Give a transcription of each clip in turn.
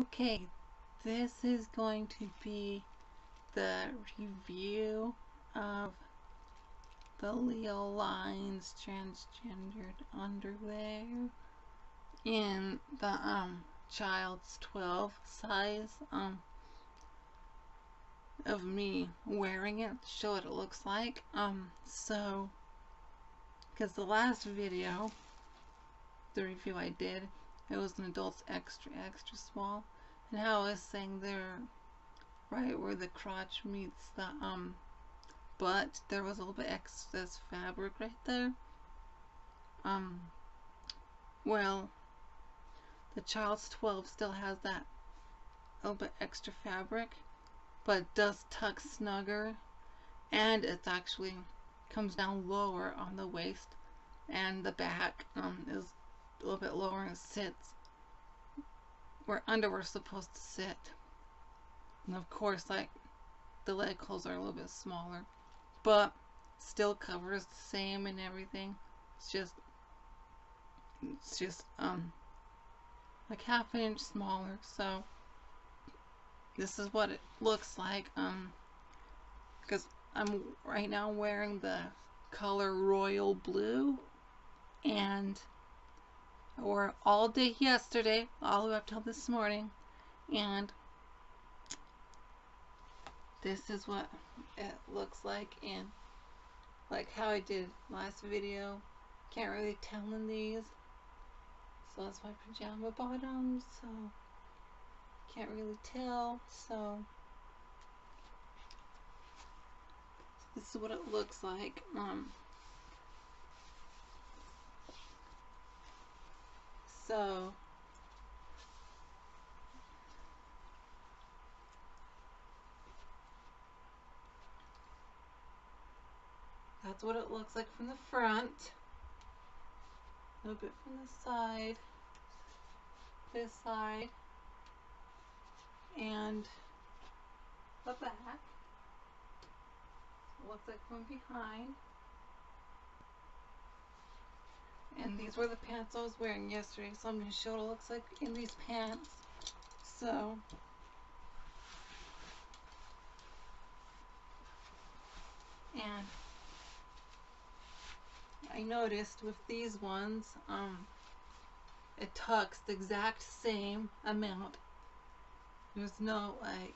Okay, this is going to be the review of the LeoLines transgendered underwear in the child's 12 size of me wearing it to show what it looks like. So because the last video, the review I did, it was an adult's extra small, and how I was saying there, right where the crotch meets the butt, there was a little bit excess fabric right there. Well, the child's 12 still has that little bit extra fabric, but it does tuck snugger, and it actually comes down lower on the waist, and the back is a little bit lower and sits where underwear is supposed to sit. And of course, like, the leg holes are a little bit smaller, but still covers the same and everything. It's just like half an inch smaller. So this is what it looks like. Because I'm right now wearing the color royal blue, and I wore it all day yesterday, all the way up till this morning, and this is what it looks like in, like how I did last video. Can't really tell in these, so that's my pajama bottoms, so can't really tell. So this is what it looks like. So that's what it looks like from the front. A little bit from the side, this side, and the back. It looks like from behind. And these were the pants I was wearing yesterday, so I'm going to show what it looks like in these pants. So and I noticed with these ones, it tucks the exact same amount. There's no like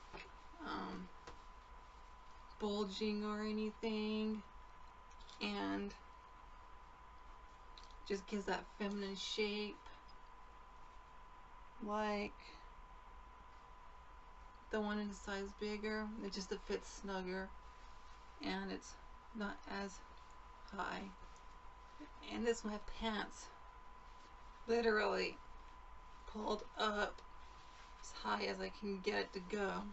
bulging or anything, and just gives that feminine shape, like the one in a size bigger. It just fits snugger, and it's not as high. And this my pants literally pulled up as high as I can get it to go,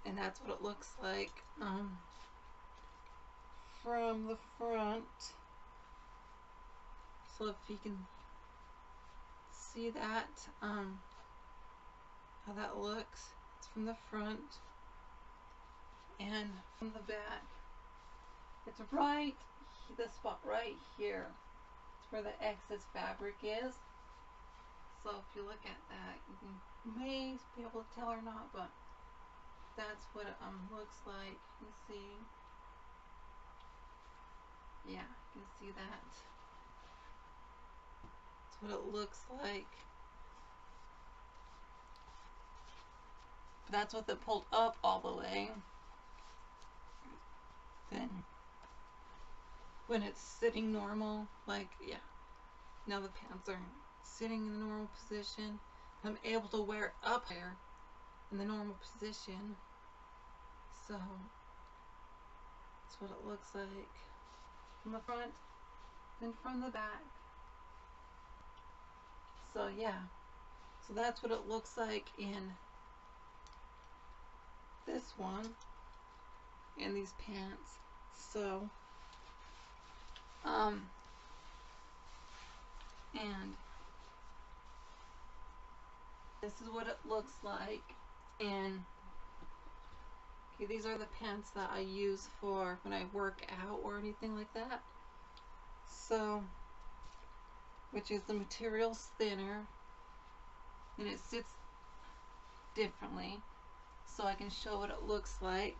and that's what it looks like from the front. So if you can see that, how that looks, it's from the front, and from the back, it's right, the spot right here. It's where the excess fabric is. So if you look at that, you may be able to tell or not, but that's what it looks like. You can see, yeah, you can see that. That's what it looks like. But that's what they pulled up all the way. Then when it's sitting normal, like, yeah, now the pants are sitting in the normal position, I'm able to wear it up here in the normal position. So that's what it looks like from the front and from the back. So yeah, so that's what it looks like in this one, in these pants. So and this is what it looks like in, okay, these are the pants that I use for when I work out or anything like that. So, which is the material's thinner, and it sits differently so I can show what it looks like.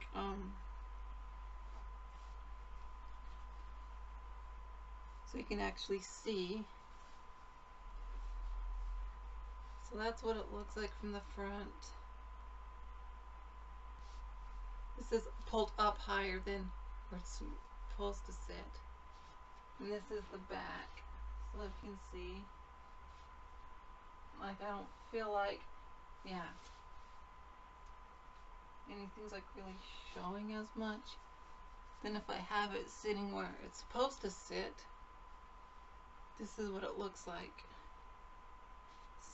So you can actually see. So that's what it looks like from the front. This is pulled up higher than where it's supposed to sit. And this is the back. So you can see. Like, I don't feel like, yeah, anything's like really showing as much. Then if I have it sitting where it's supposed to sit, this is what it looks like.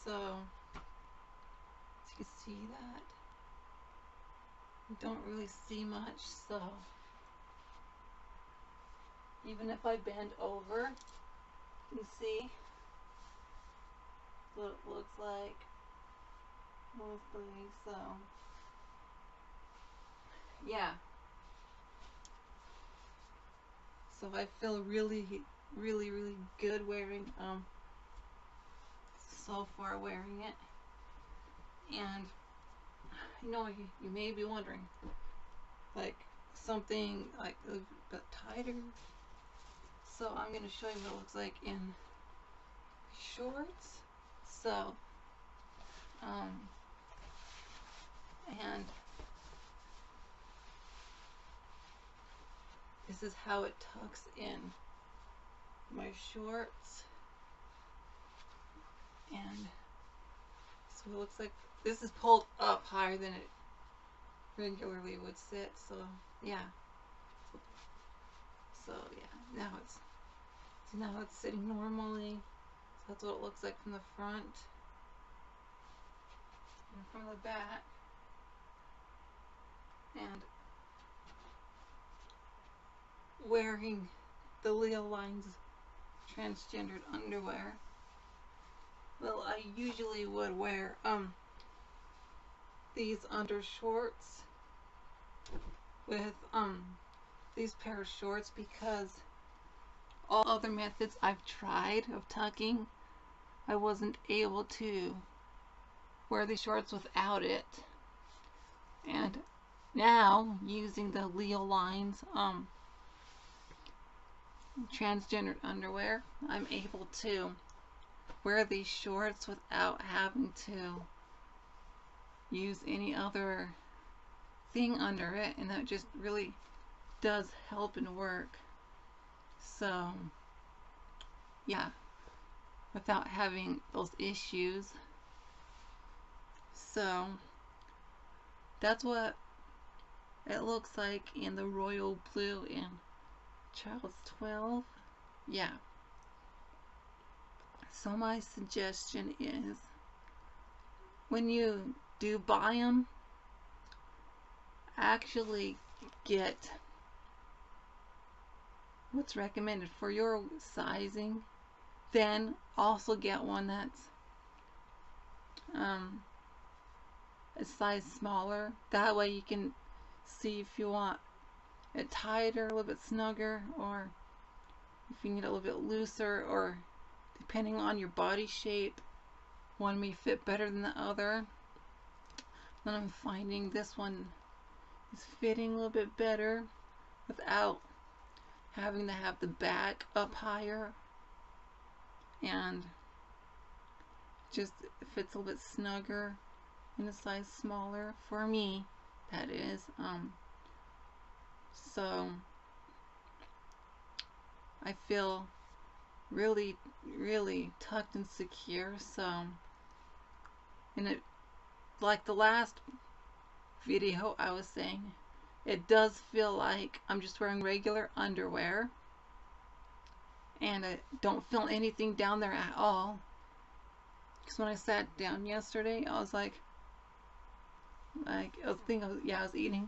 So you can see that. You don't really see much, so even if I bend over, you can see what it looks like mostly. So yeah, so I feel really good wearing so far wearing it. And you know, you may be wondering, like, something like a bit tighter. So I'm going to show you what it looks like in shorts. So and this is how it tucks in my shorts. And so it looks like this is pulled up higher than it regularly would sit. So yeah. So yeah, now it's sitting normally. So that's what it looks like from the front and from the back. And wearing the LeoLines transgendered underwear. Well, I usually would wear these undershorts with these pair of shorts, because all other methods I've tried of tucking, I wasn't able to wear these shorts without it. And now, using the LeoLines transgendered underwear, I'm able to wear these shorts without having to use any other thing under it, and that just really does help and work. So yeah, without having those issues. So that's what it looks like in the royal blue in Child's 12. Yeah. So my suggestion is, when you do buy them, actually get what's recommended for your sizing. Then also get one that's a size smaller. That way you can see if you want it tighter, a little bit snugger, or if you need it a little bit looser, or depending on your body shape, one may fit better than the other. Then I'm finding this one is fitting a little bit better without having to have the back up higher, and just fits a little bit snugger in a size smaller for me, that is. So I feel really tucked and secure. So, and it, like the last video I was saying, it does feel like I'm just wearing regular underwear, and I don't feel anything down there at all. Because when I sat down yesterday, I was like I was thinking, I was eating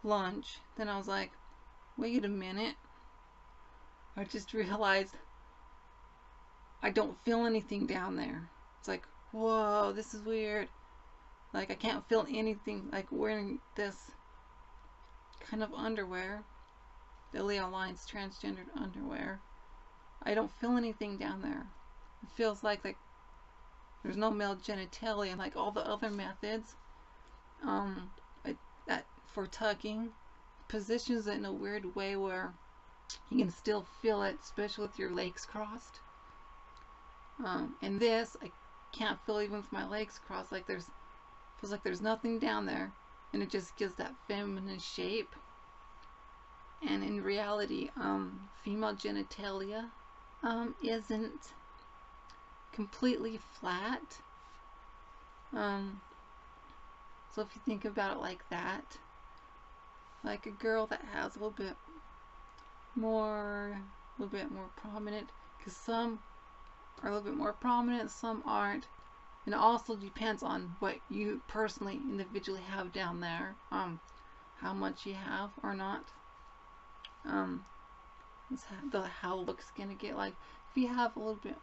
lunch. Then I was like, wait a minute. I just realized I don't feel anything down there. It's like, whoa, this is weird. Like, I can't feel anything, like wearing this kind of underwear, the LeoLines transgendered underwear. I don't feel anything down there. It feels like there's no male genitalia, like all the other methods. um, that for tucking, positions it in a weird way where you can still feel it, especially with your legs crossed. And this, I can't feel even with my legs crossed. Like feels like there's nothing down there, and it just gives that feminine shape. And in reality, female genitalia isn't completely flat. So if you think about it like that, like a girl that has a little bit more prominent, because some are a little bit more prominent, some aren't. And it also depends on what you personally, individually have down there, how much you have or not. How it looks gonna get. Like if you have a little bit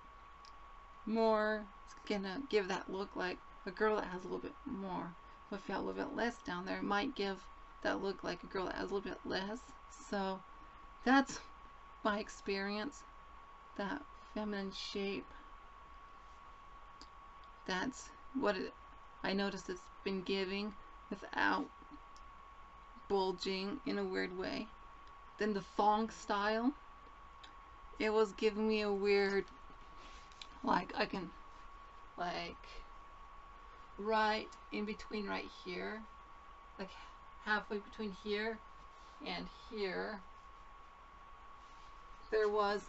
more, it's gonna give that look like a girl that has a little bit more. But if you have a little bit less down there, it might give that look like a girl that has a little bit less. So that's my experience. That feminine shape, that's what I noticed it's been giving without bulging in a weird way. Then the thong style, it was giving me a weird, like I can, like right in between right here, like halfway between here and here, there was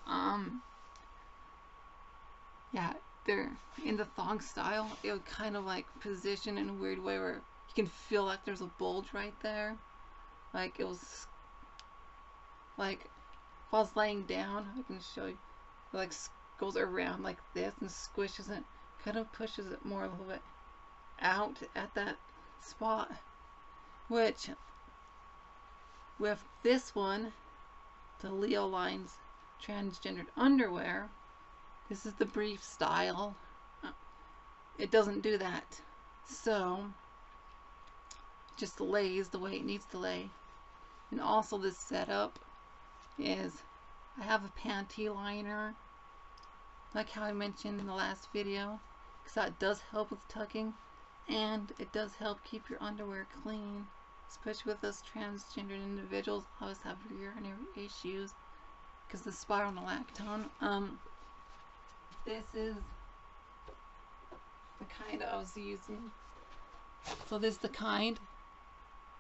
yeah, there in the thong style, it would kind of like position in a weird way where you can feel like there's a bulge right there. Like it was like if I was laying down, I can show you, it like goes around like this and squishes it, kind of pushes it more a little bit out at that spot. Which with this one, the LeoLines transgendered underwear, this is the brief style, it doesn't do that. So it just lays the way it needs to lay. And also this setup is, I have a panty liner, like how I mentioned in the last video, because that does help with tucking, and it does help keep your underwear clean, especially with us transgender individuals always have urinary issues because the spironolactone. This is the kind I was using. So this is the kind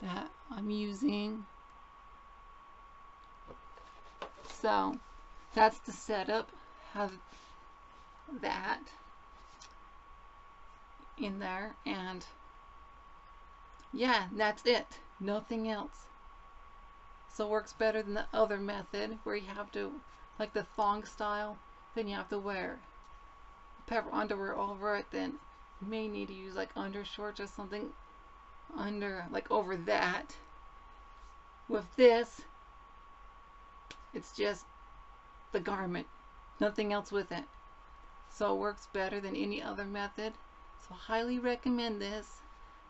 that I'm using. So that's the setup. Have that in there, and yeah, that's it. Nothing else. So it works better than the other method where you have to, like the thong style, then you have to wear a pair of underwear over it, then you may need to use like undershorts or something under, like over that. With this, it's just the garment, nothing else with it. So it works better than any other method. So highly recommend this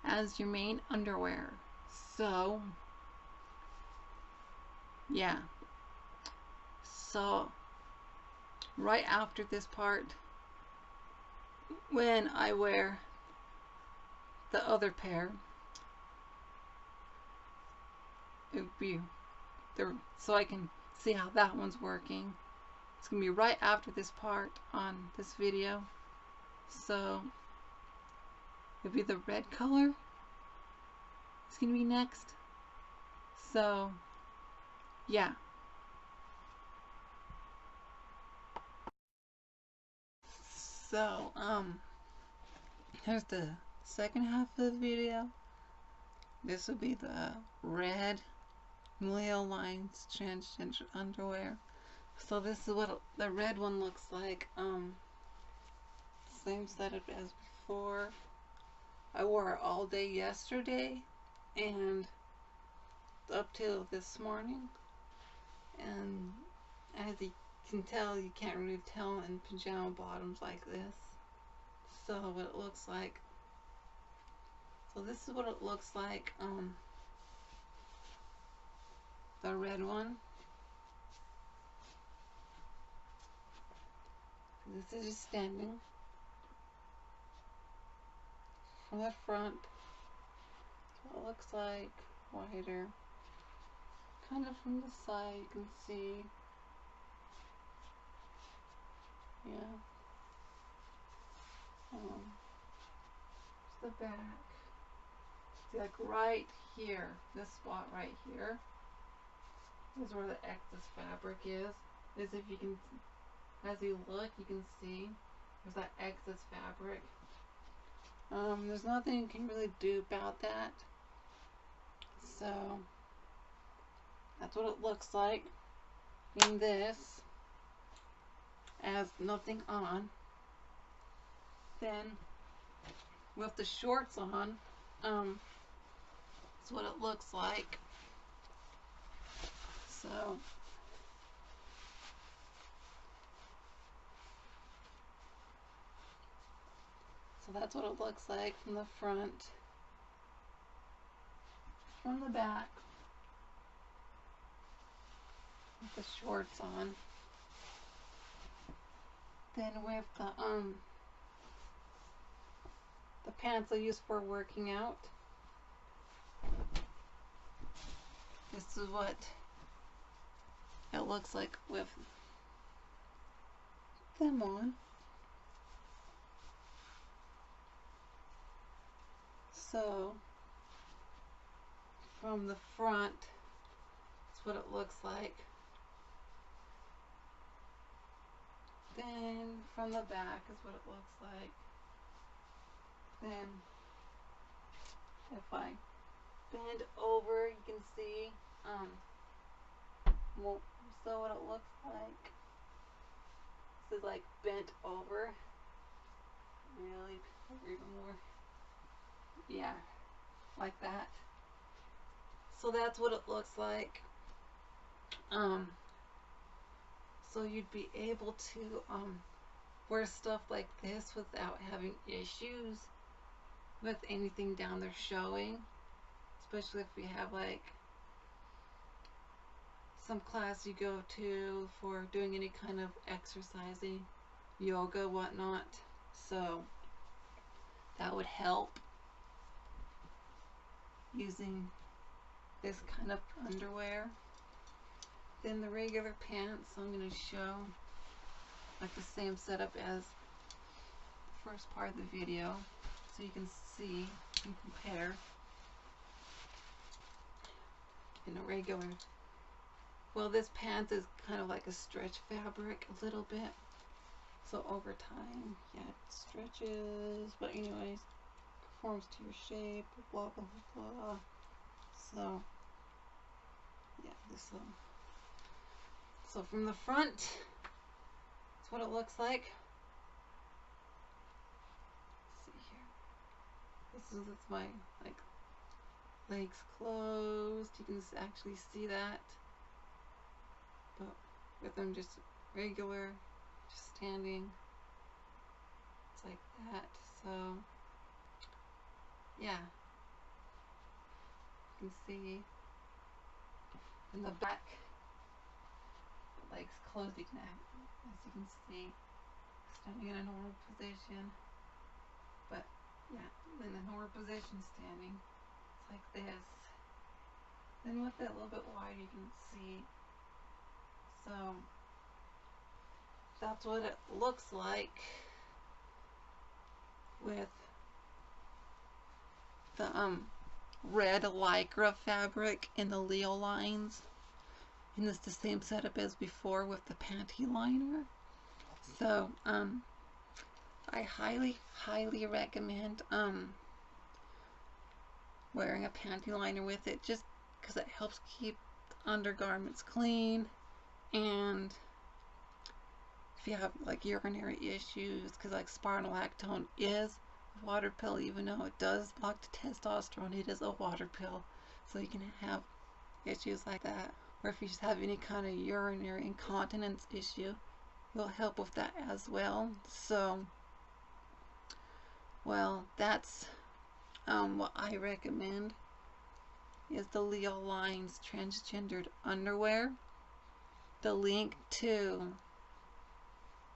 as your main underwear. So yeah, so right after this part, when I wear the other pair, it would be there, so I can see how that one's working. It's gonna be right after this part on this video. So it'll be the red color. It's gonna be next. So yeah. So here's the second half of the video. This will be the red LeoLines transgender underwear. So this is what the red one looks like. Same setup as before. I wore it all day yesterday and up till this morning. And as you can tell, you can't really tell in pajama bottoms like this. So what it looks like. So this is what it looks like. The red one. This is just standing from the front. what it looks like wider. Kind of from the side you can see. Yeah. It's the back. See, like right here, this spot right here is where the excess fabric is. As if you can, as you look, you can see there's that excess fabric. There's nothing you can really do about that. So that's what it looks like. In this, as nothing on. Then with the shorts on, that's what it looks like. So that's what it looks like from the front, from the back, with the shorts on. Then with the pants I use for working out. This is what it looks like with them on. So from the front, that's what it looks like. Then from the back is what it looks like. Then if I bend over, you can see so what it looks like. This is like bent over. Really even more. Yeah, like that. So that's what it looks like. So you'd be able to wear stuff like this without having issues with anything down there showing, especially if we have like some class you go to for doing any kind of exercising, yoga, whatnot. So that would help using this kind of underwear. Then the regular pants, I'm going to show like the same setup as the first part of the video, so you can see and compare. In a regular, well, this pants is kind of like a stretch fabric a little bit, so over time, yeah, it stretches, but anyways, conforms to your shape, blah blah blah blah. So yeah, this one. So from the front, that's what it looks like. Let's see here. This is my like legs closed. You can actually see that. But with them just regular, just standing, it's like that. So yeah, you can see in the back. Legs closed, you can act, as you can see, standing in a normal position. But yeah, in a normal position standing, it's like this. Then with it a little bit wider, you can see. So that's what it looks like with the red lycra fabric in the LeoLines. And it's the same setup as before with the panty liner. So I highly recommend wearing a panty liner with it, just because it helps keep undergarments clean. And if you have like urinary issues, because like spironolactone is a water pill, even though it does block the testosterone, it is a water pill, so you can have issues like that. Or if you just have any kind of urinary incontinence issue, it'll help with that as well. So, well, that's what I recommend, is the LeoLines transgendered underwear. The link to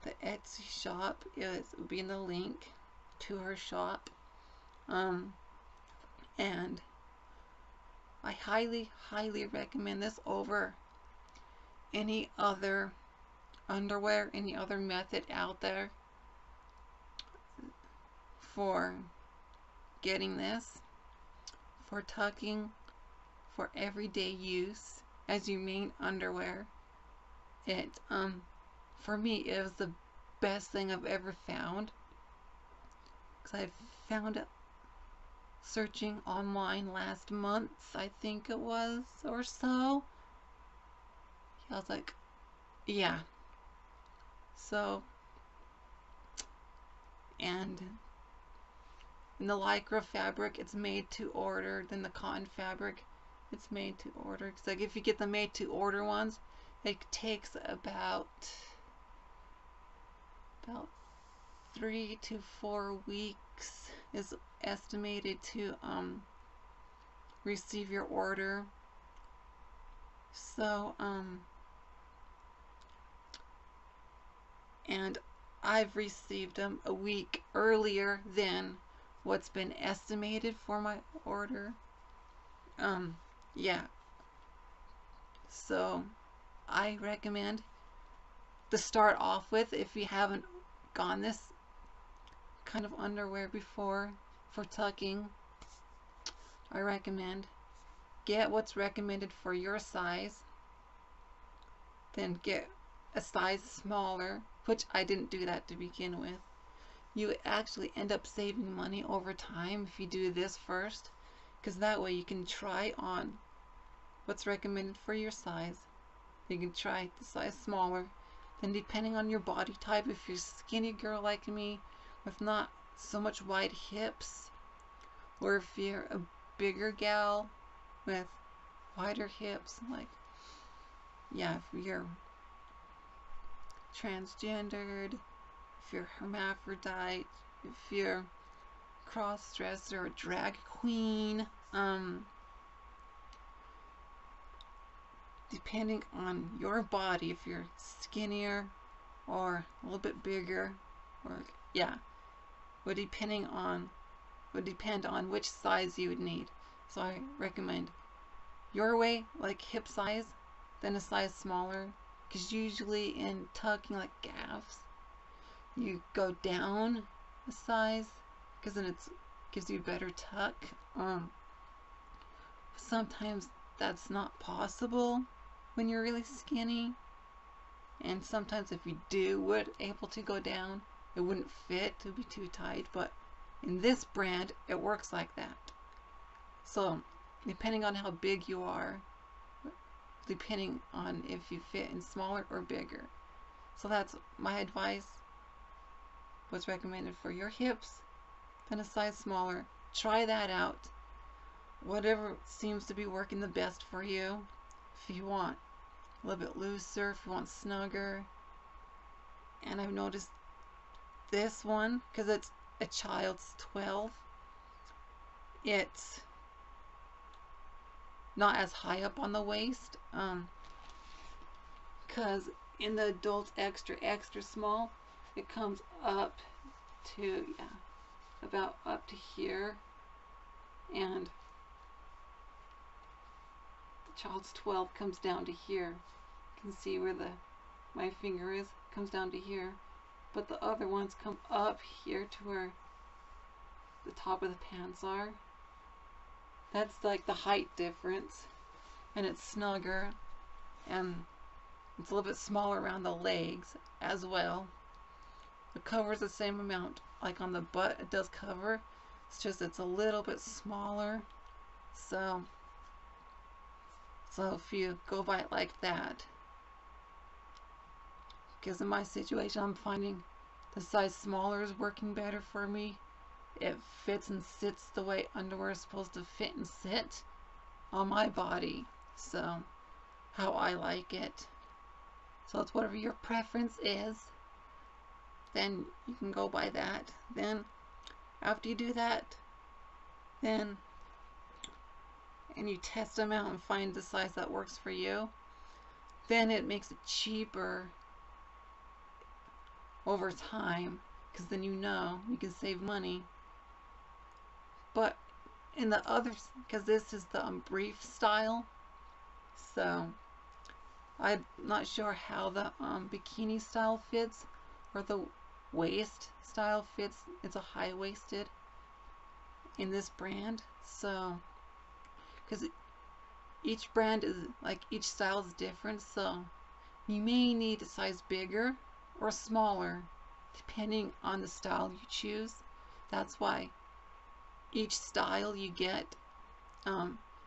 the Etsy shop will be in the link to her shop. And I highly, highly recommend this over any other underwear, any other method out there for getting this, for tucking, for everyday use as your main underwear. It for me, it was the best thing I've ever found, because I found it searching online last month, I think it was, or so. I was like, yeah. So, and in the lycra fabric, it's made to order. Then the cotton fabric, it's made to order. Because like if you get the made to order ones, it takes about 3 to 4 weeks is estimated to receive your order. So and I've received them a week earlier than what's been estimated for my order. Yeah. So I recommend to start off with, if you haven't gone this kind of underwear before for tucking, I recommend get what's recommended for your size, then get a size smaller, which I didn't do that to begin with. You actually end up saving money over time if you do this first, because that way you can try on what's recommended for your size. You can try the size smaller, then depending on your body type, if you're a skinny girl like me with not so much wide hips, or if you're a bigger gal with wider hips, like, yeah, if you're transgendered, if you're hermaphrodite, if you're cross-dresser or drag queen, depending on your body, if you're skinnier or a little bit bigger, or yeah, would depend on which size you would need. So I recommend your way, like hip size, then a size smaller, because usually in tucking, like gaffs, you go down a size because then it gives you a better tuck. Sometimes that's not possible when you're really skinny, and sometimes if you would able to go down, it wouldn't fit, it would be too tight. But in this brand, it works like that. So depending on how big you are, depending on if you fit in smaller or bigger. So that's my advice. What's recommended for your hips, then a size smaller. Try that out. Whatever seems to be working the best for you. If you want a little bit looser, if you want snugger. And I've noticed this one, because it's a child's 12, it's not as high up on the waist, because in the adult extra small, it comes up to, yeah, about up to here, and the child's 12 comes down to here. You can see where my finger is, comes down to here, but the other ones come up here to where the top of the pants are. That's like the height difference, and it's snugger, and it's a little bit smaller around the legs as well. It covers the same amount, like on the butt it does cover, it's just it's a little bit smaller. So if you go by it like that, because in my situation I'm finding the size smaller is working better for me. It fits and sits the way underwear is supposed to fit and sit on my body, so how I like it. So it's whatever your preference is, then you can go by that. Then after you do that, and you test them out and find the size that works for you, then it makes it cheaper over time, because then you can save money. But in the other, because this is the brief style, so I'm not sure how the bikini style fits or the waist style fits. It's a high-waisted in this brand, so because each brand is like, each style is different, so you may need a size bigger or smaller depending on the style you choose. That's why each style you get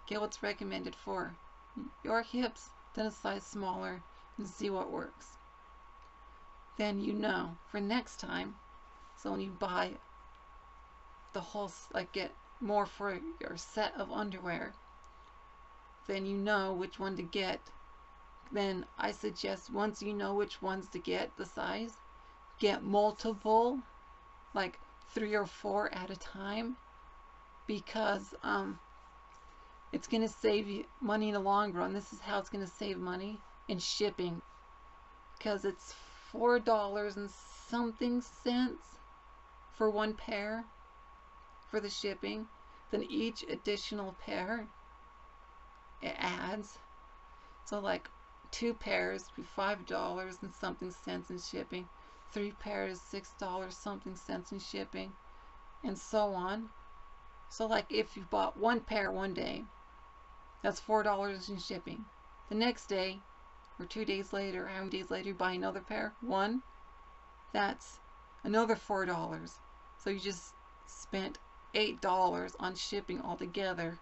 what's recommended for your hips, then a size smaller, and see what works. Then you know for next time, so when you buy the whole, like get more for your set of underwear, then you know which one to get. Then I suggest, once you know which ones to get, the size, get multiple, like 3 or 4 at a time, because it's going to save you money in the long run. This is how it's going to save money in shipping, because it's $4 and something cents for one pair for the shipping. Then each additional pair it adds, so like 2 pairs be $5 and something cents in shipping, 3 pairs $6 something cents in shipping, and so on. So like if you bought 1 pair one day, that's $4 in shipping. The next day or 2 days later, how many days later, you buy another pair, 1, that's another $4. So you just spent $8 on shipping altogether,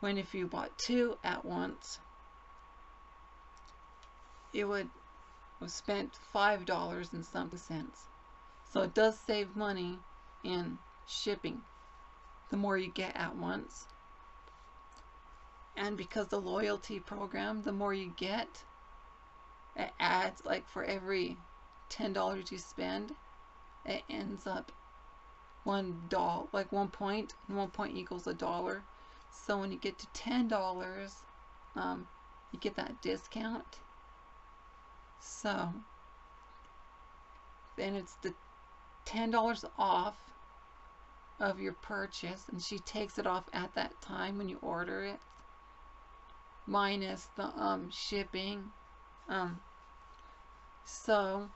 when if you bought 2 at once, it would have spent $5 and something cents. So it does save money in shipping the more you get at once. And because the loyalty program, the more you get, it adds, like for every $10 you spend, it ends up $1, like 1 point, and 1 point equals $1. So when you get to $10, you get that discount. So then it's the $10 off of your purchase, and she takes it off at that time when you order it, minus the shipping. So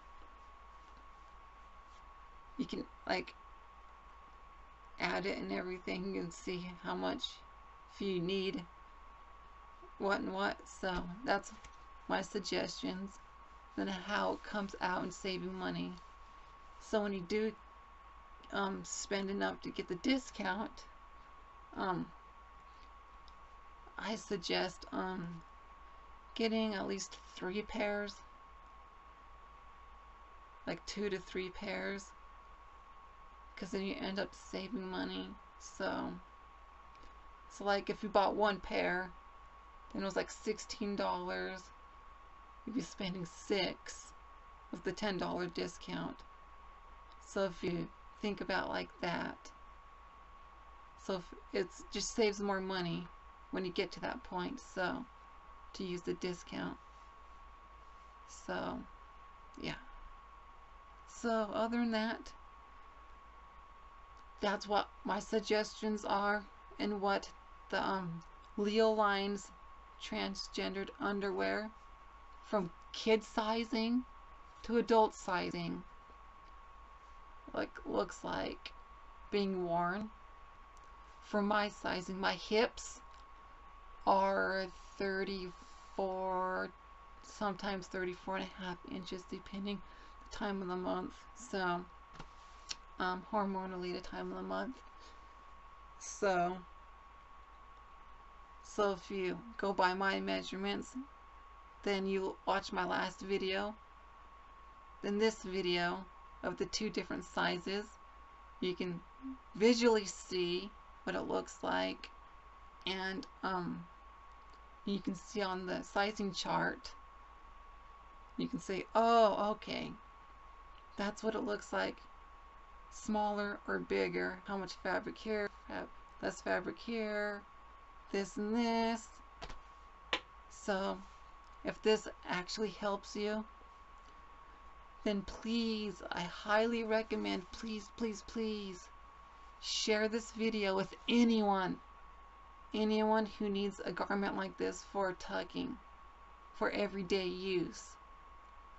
you can like add it and everything and see how much, if you need what and what. So that's my suggestions and how it comes out and saving money. So when you do spend enough to get the discount, I suggest getting at least 3 pairs, like 2 to 3 pairs, because then you end up saving money. So like if you bought 1 pair, then it was like $16, you'd be spending 6 with the $10 discount. So if you think about like that, so if it's just saves more money when you get to that point, so to use the discount. So yeah, so other than that, that's what my suggestions are, and what the LeoLines transgendered underwear, from kid sizing to adult sizing, like looks like being worn. For my sizing, my hips are 34, sometimes 34.5 inches, depending the time of the month. So hormonally the time of the month. So if you go by my measurements, then you watch my last video, then this video of the 2 different sizes, you can visually see what it looks like, and you can see on the sizing chart, you can say, oh, okay, that's what it looks like, smaller or bigger, how much fabric here, less fabric here, this and this. So if this actually helps you, then please, I highly recommend, please share this video with anyone anyone who needs a garment like this for tucking, for everyday use,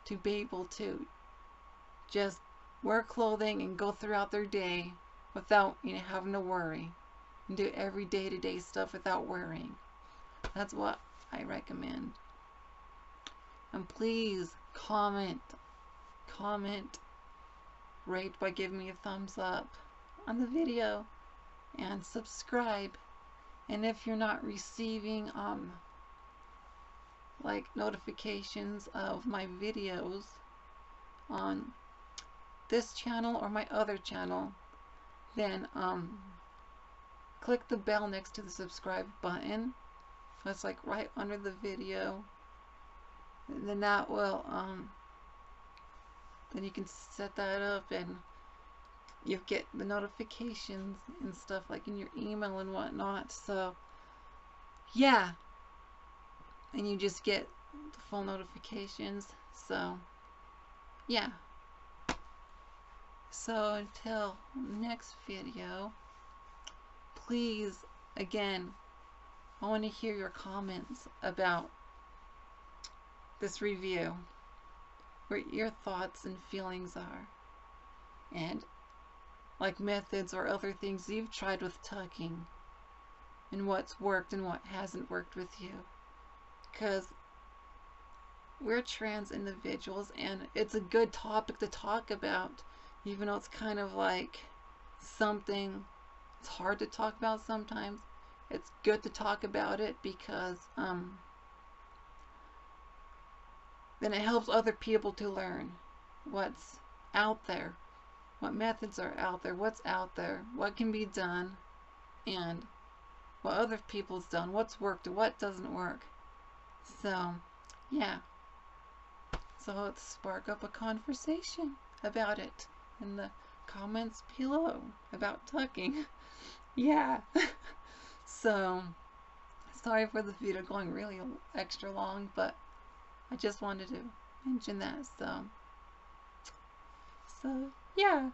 to be able to just wear clothing and go throughout their day without, you know, having to worry, and do every day-to-day stuff without worrying. That's what I recommend. And please comment, rate by giving me a thumbs up on the video, and subscribe. And if you're not receiving like notifications of my videos on this channel or my other channel, then click the bell next to the subscribe button. That's like right under the video. And then that will then you can set that up and you get the notifications and stuff like in your email and whatnot. So yeah, and you just get the full notifications. So yeah, so until next video, please, again, I want to hear your comments about this review, what your thoughts and feelings are, and like methods or other things you've tried with tucking, and what's worked and what hasn't worked with you. Because we're trans individuals and it's a good topic to talk about, even though it's kind of like something it's hard to talk about sometimes. It's good to talk about it because then it helps other people to learn what's out there, what methods are out there, what's out there, what can be done, and what other people's done, what's worked and what doesn't work. So yeah, so let's spark up a conversation about it in the comments below about tucking. Yeah. So sorry for the video going really extra long, but I just wanted to mention that. So yeah.